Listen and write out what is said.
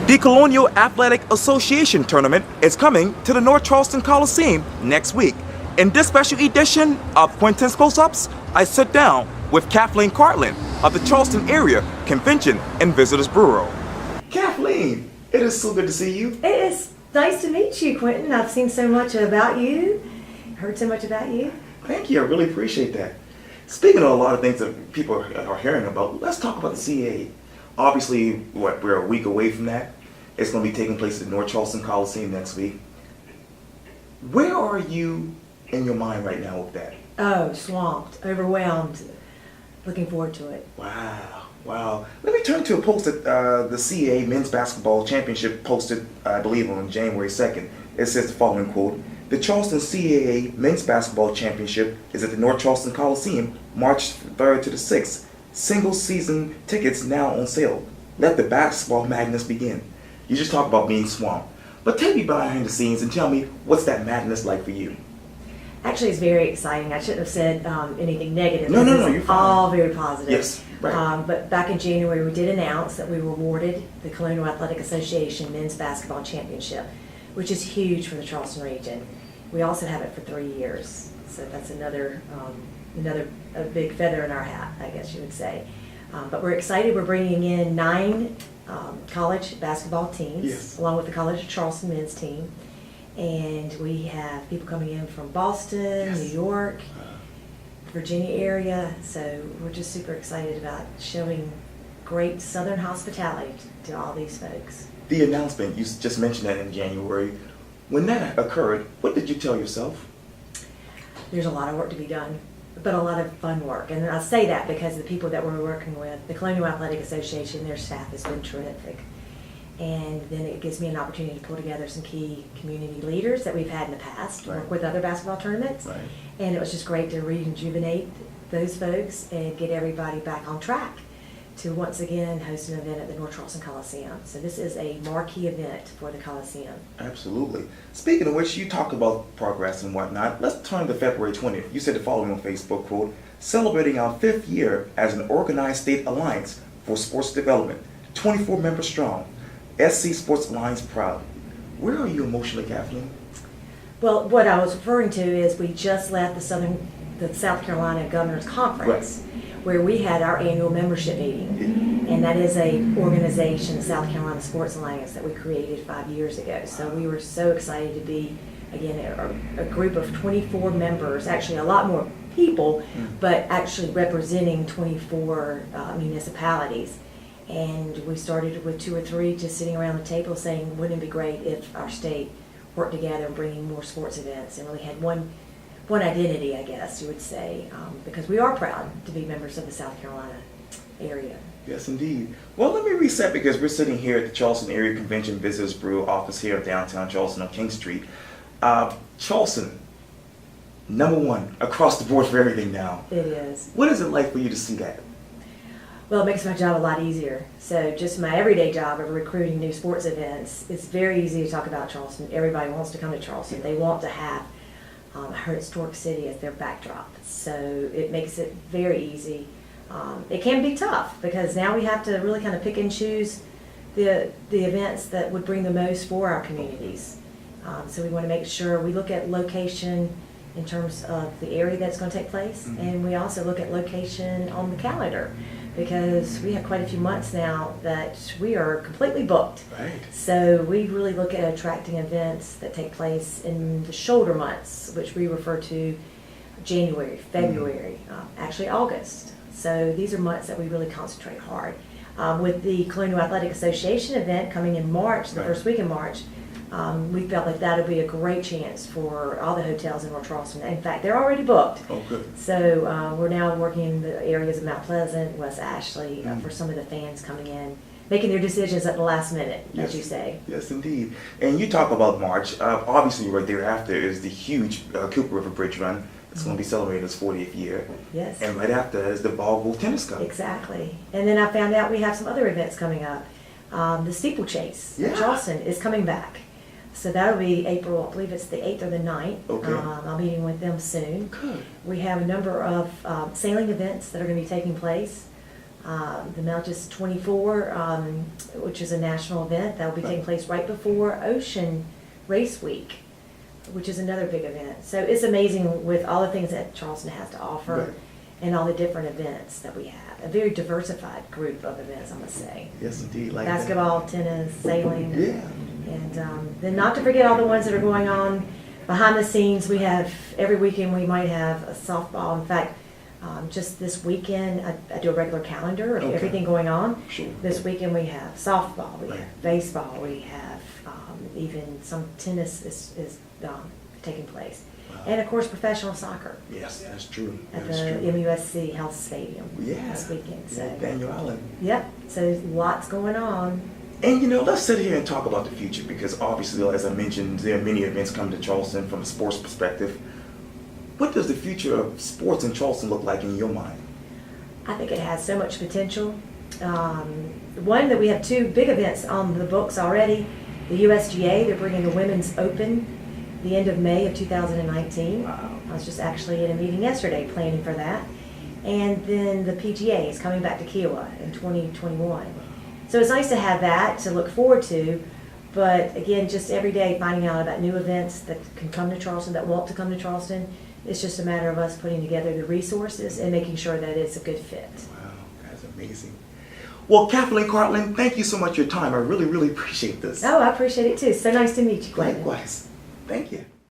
The Colonial Athletic Association Tournament is coming to the North Charleston Coliseum next week. In this special edition of Quintin's Close-Ups, I sit down with Kathleen Cartland of the Charleston Area Convention and Visitors Bureau. Kathleen, it is so good to see you. It is nice to meet you, Quintin. I've seen so much about you, heard so much about you. Thank you, I really appreciate that. Speaking of a lot of things that people are hearing about, let's talk about the CAA. Obviously, we're a week away from that. It's going to be taking place at the North Charleston Coliseum next week. Where are you in your mind right now with that? Oh, swamped, overwhelmed, looking forward to it. Wow. Let me turn to a post that the CAA Men's Basketball Championship posted, I believe, on January 2nd. It says the following quote: "The Charleston CAA Men's Basketball Championship is at the North Charleston Coliseum, March 3rd to the 6th. Single season tickets now on sale. Let the basketball madness begin." You just talked about being swamped, but take me behind the scenes and tell me what's that madness like for you? Actually, it's very exciting. I shouldn't have said anything negative. No, you're fine. All very positive. Yes, right. But back in January, we did announce that we were awarded the Colonial Athletic Association Men's Basketball Championship, which is huge for the Charleston region. We also have it for 3 years, so that's another a big feather in our hat, I guess you would say. But we're excited. We're bringing in 9 college basketball teams, yes, along with the College of Charleston men's team. And we have people coming in from Boston, yes, New York, Virginia area. So we're just super excited about showing great Southern hospitality to all these folks. The announcement, you just mentioned that in January. When that occurred, what did you tell yourself? There's a lot of work to be done, but a lot of fun work. And I say that because the people that we're working with, the Colonial Athletic Association, their staff has been terrific. And then it gives me an opportunity to pull together some key community leaders that we've had in the past, right, work with other basketball tournaments. Right. And it was just great to rejuvenate those folks and get everybody back on track to once again host an event at the North Charleston Coliseum. So this is a marquee event for the Coliseum. Absolutely. Speaking of which, you talk about progress and whatnot. Let's turn to February 20th. You said the following on Facebook, quote: "Celebrating our 5th year as an organized state alliance for sports development, 24 members strong. SC Sports Alliance proud." Where are you emotionally, Kathleen? Well, what I was referring to is we just left the South Carolina Governor's Conference, right, where we had our annual membership meeting. And that is a organization, the South Carolina Sports Alliance, that we created 5 years ago. So we were so excited to be, again, a group of 24 members, actually a lot more people, but actually representing 24 municipalities. And we started with 2 or 3 just sitting around the table saying, wouldn't it be great if our state worked together and bringing more sports events, and really had one identity, I guess you would say, because we are proud to be members of the South Carolina area. Yes, indeed. Well, let me reset, because we're sitting here at the Charleston Area Convention Visitors Bureau office here in downtown Charleston on King Street. Charleston, #1 across the board for everything now. It is. What is it like for you to see that? Well, it makes my job a lot easier. So just my everyday job of recruiting new sports events, it's very easy to talk about Charleston. Everybody wants to come to Charleston. They want to have a historic city as their backdrop. So it makes it very easy. It can be tough because now we have to really kind of pick and choose the events that would bring the most for our communities. So we want to make sure we look at location in terms of the area that's going to take place, and we also look at location on the calendar, because we have quite a few months now that we are completely booked. Right. So we really look at attracting events that take place in the shoulder months, which we refer to January, February, actually August. So these are months that we really concentrate hard. With the Colonial Athletic Association event coming in March, the first week in March, we felt like that would be a great chance for all the hotels in North Charleston. In fact, they're already booked. Oh, good. So we're now working in the areas of Mount Pleasant, West Ashley, for some of the fans coming in, making their decisions at the last minute, yes, as you say. Yes, indeed. And you talk about March. Obviously, right thereafter is the huge Cooper River Bridge Run. It's going to be celebrating its 40th year. Yes. And right after is the Ballroom Tennis Cup. Exactly. And then I found out we have some other events coming up. The Steeplechase in Charleston is coming back. So that'll be April, I believe it's the 8th or the 9th. Okay. I'll be meeting with them soon. Good. We have a number of sailing events that are going to be taking place. The Melchus 24, which is a national event that will be taking place right before Ocean Race Week, which is another big event. So it's amazing with all the things that Charleston has to offer. Right. And all the different events that we have. A very diversified group of events, I must say. Yes, indeed. Like Basketball, tennis, sailing. Yeah. And then not to forget all the ones that are going on behind the scenes. We have, every weekend we might have a softball. In fact, just this weekend, I do a regular calendar of Okay. everything going on. Sure. This weekend we have softball, we Right. have baseball, we have even some tennis is taking place. Wow. And of course, professional soccer Yes, that's true. at That's the true. MUSC Health Stadium Yeah. this weekend. So, Daniel Allen. yep, so lots going on. And you know, let's sit here and talk about the future because obviously, as I mentioned, there are many events coming to Charleston from a sports perspective. What does the future of sports in Charleston look like in your mind? I think it has so much potential. One, that we have two big events on the books already. The USGA, they're bringing the Women's Open the end of May of 2019. Wow. I was just actually in a meeting yesterday planning for that. And then the PGA is coming back to Kiowa in 2021. So it's nice to have that to look forward to. But again, just every day finding out about new events that can come to Charleston, that want to come to Charleston. It's just a matter of us putting together the resources and making sure that it's a good fit. Wow, that's amazing. Well, Kathleen Cartland, thank you so much for your time. I really, really appreciate this. Oh, I appreciate it too. So nice to meet you, Quintin. Likewise. Thank you.